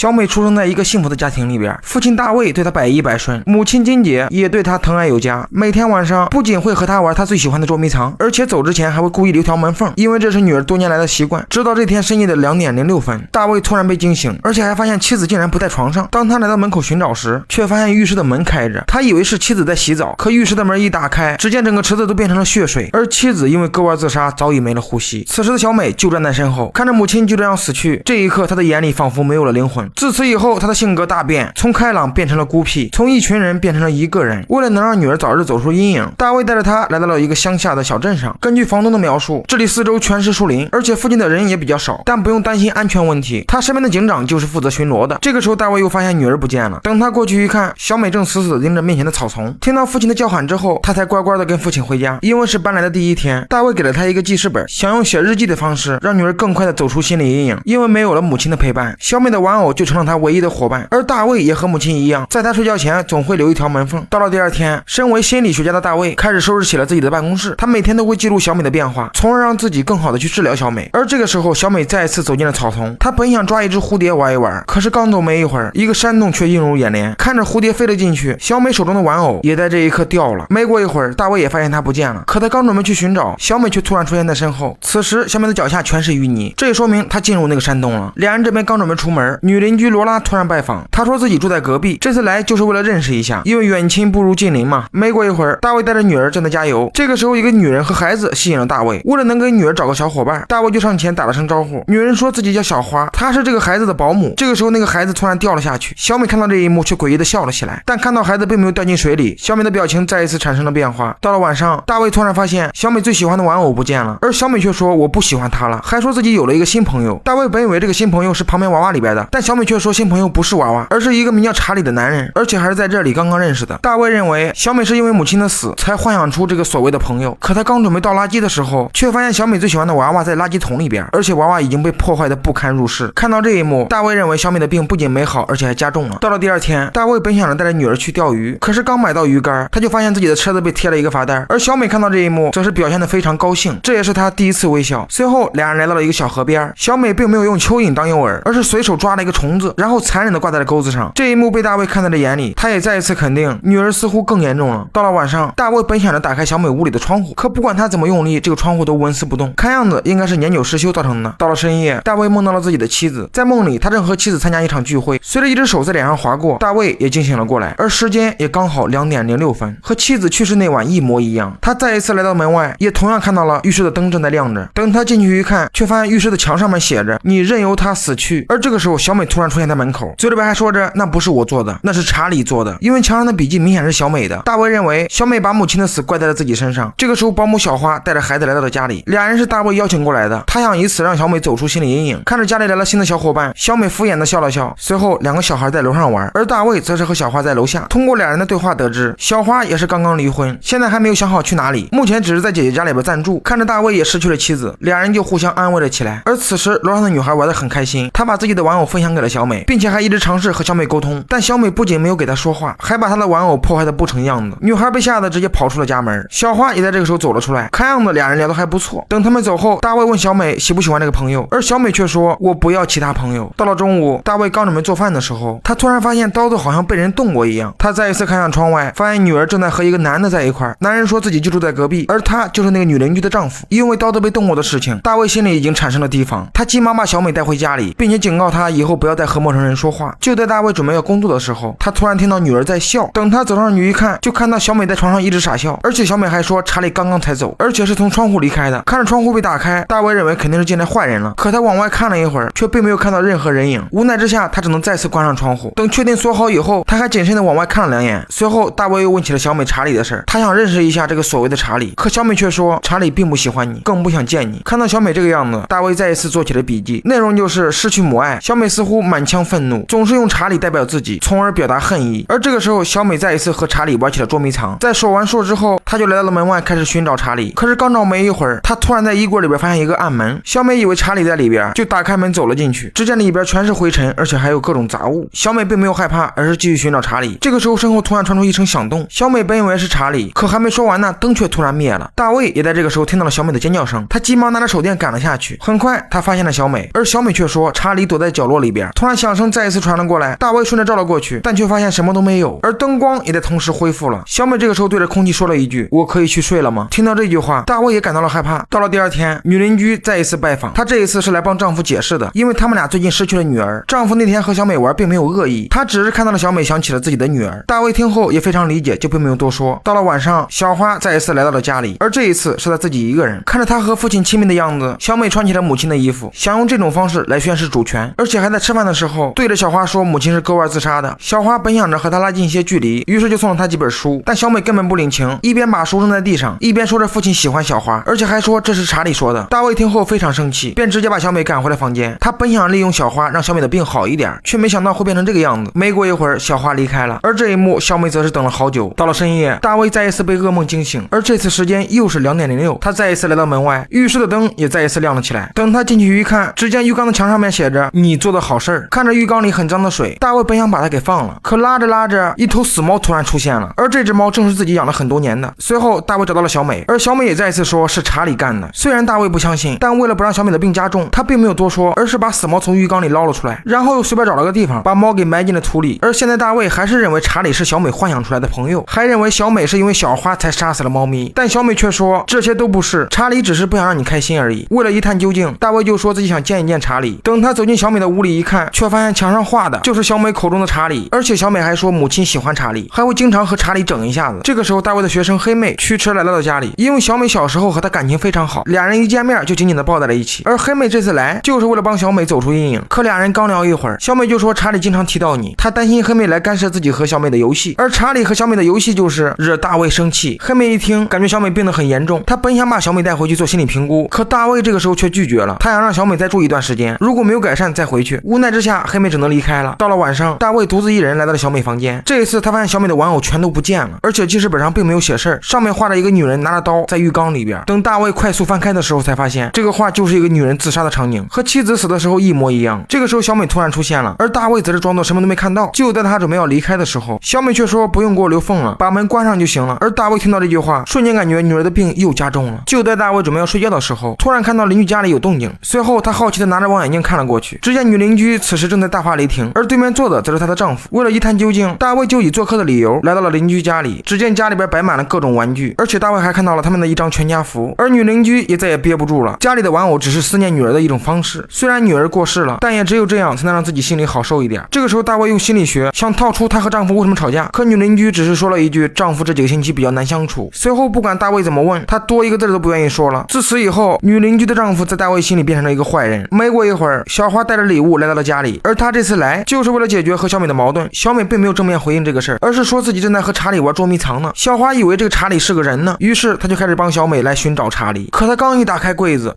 小美出生在一个幸福的家庭里边，父亲大卫对她百依百顺，母亲金姐也对她疼爱有加，每天晚上不仅会和她玩她最喜欢的捉迷藏，而且走之前还会故意留条门缝，因为这是女儿多年来的习惯。直到这天深夜的2点06分，大卫突然被惊醒，而且还发现妻子竟然不在床上。当他来到门口寻找时，却发现浴室的门开着，他以为是妻子在洗澡，可浴室的门一打开，只见整个池子都变成了血水，而妻子因为割腕自杀早已没了呼吸。此时的小美就站在身后，看着母亲就这样死去，这一刻她的眼里仿佛没有了灵魂。自此以后，她的性格大变，从开朗变成了孤僻，从一群人变成了一个人。为了能让女儿早日走出阴影，大卫带着她来到了一个乡下的小镇上。根据房东的描述，这里四周全是树林，而且附近的人也比较少，但不用担心安全问题，他身边的警长就是负责巡逻的。这个时候大卫又发现女儿不见了，等他过去一看，小美正死死地盯着面前的草丛。听到父亲的叫喊之后，他才乖乖地跟父亲回家。因为是搬来的第一天，大卫给了他一个记事本，想用写日记的方式让女儿更快地走出心理阴影。因为没有了母亲的陪伴，小美的玩偶就成了他唯一的伙伴，而大卫也和母亲一样，在他睡觉前总会留一条门缝。到了第二天，身为心理学家的大卫开始收拾起了自己的办公室，他每天都会记录小美的变化，从而让自己更好的去治疗小美。而这个时候，小美再一次走进了草丛，她本想抓一只蝴蝶玩一玩，可是刚走没一会儿，一个山洞却映入眼帘，看着蝴蝶飞了进去，小美手中的玩偶也在这一刻掉了。没过一会儿，大卫也发现她不见了，可他刚准备去寻找，小美却突然出现在身后。此时小美的脚下全是淤泥，这也说明她进入那个山洞了。两人这边刚准备出门，女邻居罗拉突然拜访，她说自己住在隔壁，这次来就是为了认识一下，因为远亲不如近邻嘛。没过一会儿，大卫带着女儿正在加油，这个时候一个女人和孩子吸引了大卫，为了能给女儿找个小伙伴，大卫就上前打了声招呼。女人说自己叫小花，她是这个孩子的保姆。这个时候那个孩子突然掉了下去，小美看到这一幕却诡异的笑了起来，但看到孩子并没有掉进水里，小美的表情再一次产生了变化。到了晚上，大卫突然发现小美最喜欢的玩偶不见了，而小美却说我不喜欢她了，还说自己有了一个新朋友。大卫本以为这个新朋友是旁边娃娃里边的，但小美却说新朋友不是娃娃，而是一个名叫查理的男人，而且还是在这里刚刚认识的。大卫认为小美是因为母亲的死才幻想出这个所谓的朋友，可他刚准备倒垃圾的时候，却发现小美最喜欢的娃娃在垃圾桶里边，而且娃娃已经被破坏的不堪入视。看到这一幕，大卫认为小美的病不仅没好，而且还加重了。到了第二天，大卫本想着带着女儿去钓鱼，可是刚买到鱼竿，他就发现自己的车子被贴了一个罚单，而小美看到这一幕则是表现得非常高兴，这也是她第一次微笑。随后两人来到了一个小河边，小美并没有用蚯蚓当诱饵，而是随手抓了一个虫子，然后残忍地挂在了钩子上。这一幕被大卫看在了眼里，他也再一次肯定女儿似乎更严重了。到了晚上，大卫本想着打开小美屋里的窗户，可不管他怎么用力，这个窗户都纹丝不动，看样子应该是年久失修造成的。到了深夜，大卫梦到了自己的妻子，在梦里他正和妻子参加一场聚会，随着一只手在脸上划过，大卫也惊醒了过来，而时间也刚好2点06分，和妻子去世那晚一模一样。他再一次来到门外，也同样看到了浴室的灯正在亮着。等他进去一看，却发现浴室的墙上面写着你任由他死去。而这个时候，小美突然出现在门口，嘴里边还说着那不是我做的，那是查理做的，因为墙上的笔记明显是小美的。大卫认为小美把母亲的死怪在了自己身上。这个时候，保姆小花带着孩子来到了家里，俩人是大卫邀请过来的，他想以此让小美走出心理阴影。看着家里来了新的小伙伴，小美敷衍的笑了笑。随后两个小孩在楼上玩，而大卫则是和小花在楼下。通过俩人的对话得知，小花也是刚刚离婚，现在还没有想好去哪里，目前只是在姐姐家里边暂住。看着大卫也失去了妻子，俩人就互相安慰了起来。而此时楼上的女孩玩得很开心，她把自己的玩偶分享给了小美，并且还一直尝试和小美沟通，但小美不仅没有给她说话，还把她的玩偶破坏的不成样子。女孩被吓得直接跑出了家门，小花也在这个时候走了出来，看样子俩人聊得还不错。等他们走后，大卫问小美喜不喜欢这个朋友，而小美却说我不要其他朋友。到了中午，大卫刚准备做饭的时候，他突然发现刀子好像被人动过一样。他再一次看向窗外，发现女儿正在和一个男的在一块，男人说自己就住在隔壁，而他就是那个女邻居的丈夫。因为刀子被动过的事情，大卫心里已经产生了提防，他急忙把小美带回家里，并且警告她以后不要再和陌生人说话。就在大卫准备要工作的时候，他突然听到女儿在笑，等他走上去一看，就看到小美在床上一直傻笑，而且小美还说查理刚刚才走，而且是从窗户离开的。看着窗户被打开，大卫认为肯定是进来坏人了，可他往外看了一会儿，却并没有看到任何人影。无奈之下，他只能再次关上窗户。等确定锁好以后，他还谨慎的往外看了2眼。随后大卫又问起了小美查理的事，他想认识一下这个所谓的查理，可小美却说查理并不喜欢你，更不想见你。看到小美这个样子，大卫再一次做起了笔记，内容就是失去母爱，小美似乎满腔愤怒，总是用查理代表自己，从而表达恨意。而这个时候，小美再一次和查理玩起了捉迷藏，在数完数之后，他就来到了门外开始寻找查理。可是刚找没一会儿，他突然在衣柜里边发现一个暗门，小美以为查理在里边，就打开门走了进去，只见里边全是灰尘，而且还有各种杂物。小美并没有害怕，而是继续寻找查理。这个时候身后突然传出一声响动，小美本以为是查理，可还没说完呢，灯却突然灭了。大卫也在这个时候听到了小美的尖叫声，他急忙拿着手电赶了下去。很快他发现了小美，而小美却说查理躲在角落里边，突然响声再一次传了过来，大卫顺着照了过去，但却发现什么都没有，而灯光也在同时恢复了。小美这个时候对着空气说了一句：“我可以去睡了吗？”听到这句话，大卫也感到了害怕。到了第二天，女邻居再一次拜访，她这一次是来帮丈夫解释的，因为他们俩最近失去了女儿。丈夫那天和小美玩并没有恶意，他只是看到了小美想起了自己的女儿。大卫听后也非常理解，就并没有多说。到了晚上，小花再一次来到了家里，而这一次是她自己一个人。看着她和父亲亲密的样子，小美穿起了母亲的衣服，想用这种方式来宣示主权，而且还在吃饭的时候对着小花说母亲是割腕自杀的。小花本想着和她拉近一些距离，于是就送了她几本书，但小美根本不领情，一边把书扔在地上，一边说着父亲喜欢小花，而且还说这是查理说的。大卫听后非常生气，便直接把小美赶回了房间。他本想利用小花让小美的病好一点，却没想到会变成这个样子。没过一会儿，小花离开了，而这一幕小美则是等了好久。到了深夜，大卫再一次被噩梦惊醒，而这次时间又是2点06，他再一次来到门外，浴室的灯也再一次亮了起来。等他进去一看，只见浴缸的墙上面写着你做的好事儿。看着浴缸里很脏的水，大卫本想把它给放了，可拉着拉着，一头死猫突然出现了，而这只猫正是自己养了很多年的。随后大卫找到了小美，而小美也再一次说是查理干的。虽然大卫不相信，但为了不让小美的病加重，他并没有多说，而是把死猫从浴缸里捞了出来，然后又随便找了个地方把猫给埋进了土里。而现在大卫还是认为查理是小美幻想出来的朋友，还认为小美是因为小花才杀死了猫咪，但小美却说这些都不是，查理只是不想让你开心而已。为了一探究竟，大卫就说自己想见一见查理。等他走进小美的屋里一看，却发现墙上画的就是小美口中的查理，而且小美还说母亲喜欢查理，还会经常和查理整一下子。这个时候大卫的学生黑妹驱车来到了家里，因为小美小时候和他感情非常好，俩人一见面就紧紧的抱在了一起，而黑妹这次来就是为了帮小美走出阴影。可俩人刚聊一会儿，小美就说查理经常提到你，她担心黑妹来干涉自己和小美的游戏，而查理和小美的游戏就是惹大卫生气。黑妹一听感觉小美病得很严重，她本想把小美带回去做心理评估，可大卫这个时候却拒绝了，他想让小美再住一段时间，如果没有改善再回去。无奈之下，黑妹只能离开了。到了晚上，大卫独自一人来到了小美房间，这一次他发现小美的玩偶全都不见了，而且记事本上并没有写事儿，上面画着一个女人拿着刀在浴缸里边。等大卫快速翻开的时候，才发现这个画就是一个女人自杀的场景，和妻子死的时候一模一样。这个时候小美突然出现了，而大卫则是装作什么都没看到。就在他准备要离开的时候，小美却说不用给我留缝了，把门关上就行了。而大卫听到这句话，瞬间感觉女儿的病又加重了。就在大卫准备要睡觉的时候，突然看到邻居家里有动静，随后他好奇的拿着望远镜看了过去，只见女邻居此时正在大发雷霆，而对面坐的则是她的丈夫。为了一探究竟，大卫就以做客的理由来到了邻居家里，只见家里边摆满了各种玩具，而且大卫还看到了他们的一张全家福。而女邻居也再也憋不住了，家里的玩偶只是思念女儿的一种方式，虽然女儿过世了，但也只有这样才能让自己心里好受一点。这个时候大卫用心理学想套出她和丈夫为什么吵架，可女邻居只是说了一句丈夫这几个星期比较难相处。随后不管大卫怎么问，她多一个字都不愿意说了。自此以后，女邻居的丈夫在大卫心里变成了一个坏人。没过一会儿，小花带着礼物来到了家里，而她这次来就是为了解决和小美的矛盾。小美并没有正面回应这个事儿，而是说自己正在和查理玩捉迷藏呢。小花以为这个查理是个人呢，于是她就开始帮小美来寻找查理。可她刚一打开柜子，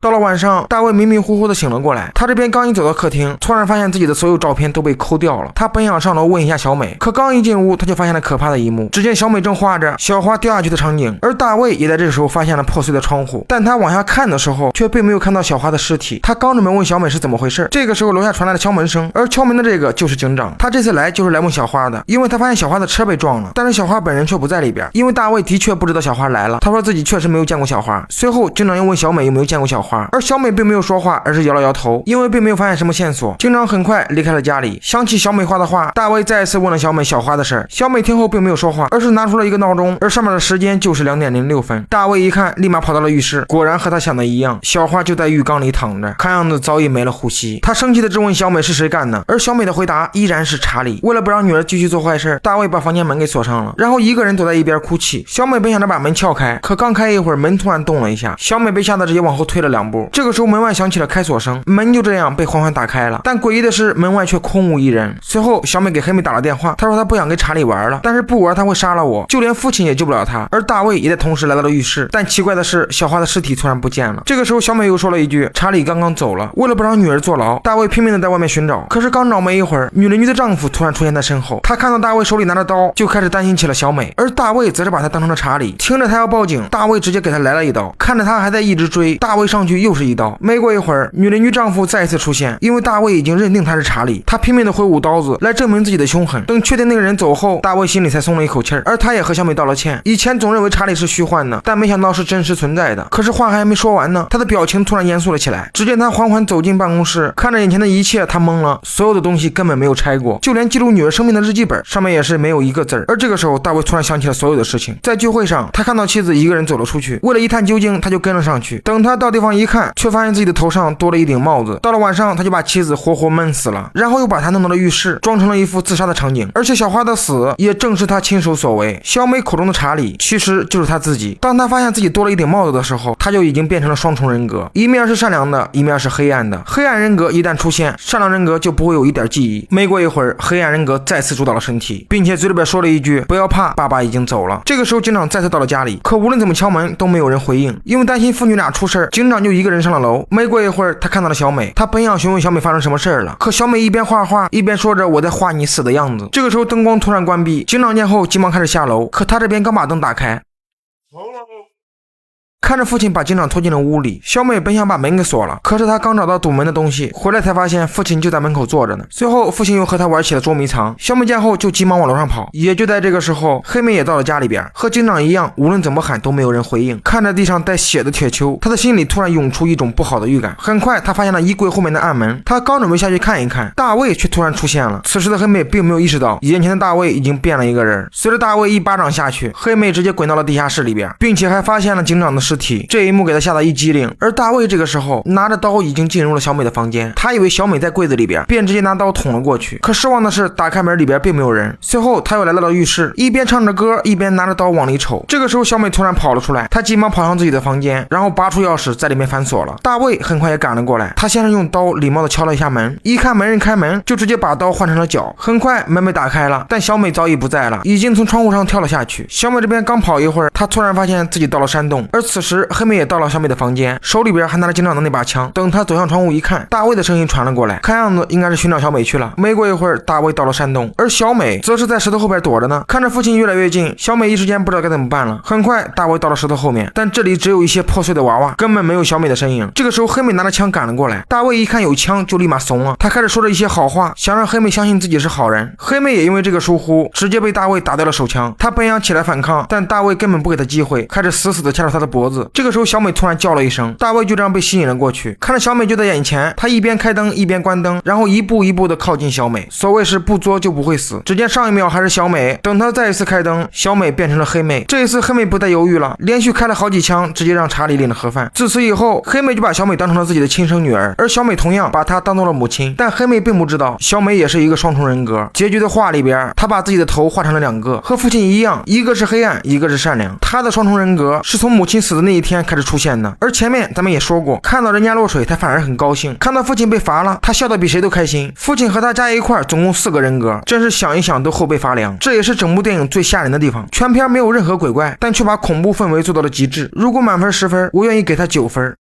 到了晚上，大卫迷迷糊糊的醒了过来，他这边刚一走到客厅，突然发现自己的所有照片都被抠掉了。他本想上楼问一下小美，可刚一进屋，他就发现了可怕的一幕。只见小美正画着小花掉下去的场景，而大卫也在这个时候发现了破碎的窗户，但他往下看的时候，却并没有看到小花的尸体。他刚准备问小美是怎么回事，这个时候楼下传来了敲门声，而敲门的这个就是警长。他这次来就是来问小花的，因为他发现小花的车被撞了，但是小花本人却不在里边。因为大卫的确不知道小花来了，他说自己确实没有见过小花。随后警长又问小美有没有见过小花，而小美并没有说话，而是摇了摇头，因为并没有发现什么线索。警长很快离开了家里。想起小美画的画，大卫再一次问了小美小花的事儿。小美听后并没有说话，而是拿出了一个闹钟，而上面的时间就是2点06分。大卫一看，立马跑到了浴室，果然和他想的一样，小花就在浴缸里躺着，看样子早已没了呼吸。他生气的质问小美是谁干的，而小美的回答依然是查理。为了不让女儿继续做坏事，大卫把房间门给锁上了，然后一个人躲在一边哭泣。小美本想着把门撬开，可刚开一会儿，门突然动了一下，小美被吓得直接往后退了2步。这个时候门外响起了开锁声，门就这样被缓缓打开了，但诡异的是门外却空无一人。随后小美给黑妹打了电话，她说她不想跟查理玩了，但是不玩她会杀了我，就连父亲也救不了她。而大卫也在同时来到了浴室，但奇怪的是小花的尸体突然不见了。这个时候小美又说了一句查理刚刚走了。为了不让女儿坐牢，大卫拼命的在外面寻找，可是刚找没一会儿，女邻居的丈夫突然出现在身后，他看到大卫手里拿着刀，就开始担心起了小美，而大卫则是把他当成了查理。听着他要报警，大卫直接给他来了一刀，看着他还在一直追，大卫上上去又是一刀。没过一会儿，女邻居丈夫再一次出现，因为大卫已经认定他是查理，他拼命的挥舞刀子来证明自己的凶狠。等确定那个人走后，大卫心里才松了一口气儿，而他也和小美道了歉。以前总认为查理是虚幻的，但没想到是真实存在的。可是话还没说完呢，他的表情突然严肃了起来。只见他缓缓走进办公室，看着眼前的一切，他懵了。所有的东西根本没有拆过，就连记录女儿生命的日记本上面也是没有一个字儿。而这个时候，大卫突然想起了所有的事情。在聚会上，他看到妻子一个人走了出去，为了一探究竟，他就跟了上去。等他到地方一看，却发现自己的头上多了一顶帽子。到了晚上，他就把妻子活活闷死了，然后又把她弄到了浴室，装成了一副自杀的场景。而且小花的死也正是他亲手所为。小美口中的查理其实就是他自己。当他发现自己多了一顶帽子的时候，他就已经变成了双重人格，一面是善良的，一面是黑暗的。黑暗人格一旦出现，善良人格就不会有一点记忆。没过一会儿，黑暗人格再次主导了身体，并且嘴里边说了一句：“不要怕，爸爸已经走了。”这个时候，警长再次到了家里，可无论怎么敲门都没有人回应。因为担心父女俩出事，警长就一个人上了楼。没过一会儿，他看到了小美，他本想询问小美发生什么事了，可小美一边画画一边说着：“我在画你死的样子。”这个时候灯光突然关闭，警长见后急忙开始下楼，可他这边刚把灯打开，看着父亲把警长拖进了屋里，小美本想把门给锁了，可是她刚找到堵门的东西，回来才发现父亲就在门口坐着呢。随后父亲又和她玩起了捉迷藏，小美见后就急忙往楼上跑。也就在这个时候，黑妹也到了家里边，和警长一样，无论怎么喊都没有人回应。看着地上带血的铁锹，她的心里突然涌出一种不好的预感。很快她发现了衣柜后面的暗门，她刚准备下去看一看，大卫却突然出现了。此时的黑妹并没有意识到眼前的大卫已经变了一个人。随着大卫一巴掌下去，黑妹直接滚到了地下室里边，并且还发现了警长的尸体。这一幕给他吓得一激灵。而大卫这个时候拿着刀已经进入了小美的房间，他以为小美在柜子里边，便直接拿刀捅了过去。可失望的是，打开门里边并没有人。随后他又来到了浴室，一边唱着歌，一边拿着刀往里瞅。这个时候小美突然跑了出来，她急忙跑向自己的房间，然后拔出钥匙在里面反锁了。大卫很快也赶了过来，他先是用刀礼貌的敲了一下门，一看没人开门，就直接把刀换成了脚。很快门被打开了，但小美早已不在了，已经从窗户上跳了下去。小美这边刚跑一会儿，她突然发现自己到了山洞，而此时黑妹也到了小美的房间，手里边还拿着警长的那把枪。等她走向窗户一看，大卫的声音传了过来，看样子应该是寻找小美去了。没过一会儿，大卫到了山洞，而小美则是在石头后边躲着呢。看着父亲越来越近，小美一时间不知道该怎么办了。很快大卫到了石头后面，但这里只有一些破碎的娃娃，根本没有小美的身影。这个时候黑妹拿着枪赶了过来，大卫一看有枪就立马怂了，他开始说着一些好话，想让黑妹相信自己是好人。黑妹也因为这个疏忽，直接被大卫打掉了手枪。他本想起来反抗，但大卫根本不给他机会，开始死死的掐着他的脖子。这个时候小美突然叫了一声，大卫就这样被吸引了过去。看着小美就在眼前，他一边开灯一边关灯，然后一步一步的靠近小美。所谓是不作就不会死。只见上一秒还是小美，等他再一次开灯，小美变成了黑妹。这一次黑妹不再犹豫了，连续开了好几枪，直接让查理领了盒饭。自此以后，黑妹就把小美当成了自己的亲生女儿，而小美同样把她当做了母亲。但黑妹并不知道，小美也是一个双重人格。结局的画里边，她把自己的头画成了两个，和父亲一样，一个是黑暗，一个是善良。她的双重人格是从母亲死的那一天开始出现的。而前面咱们也说过，看到人家落水，她反而很高兴；看到父亲被罚了，她笑得比谁都开心。父亲和她加一块总共4个人格，真是想一想都后背发凉。这也是整部电影最吓人的地方，全片没有任何鬼怪，但却把恐怖氛围做到了极致。如果满分10分，我愿意给他9分。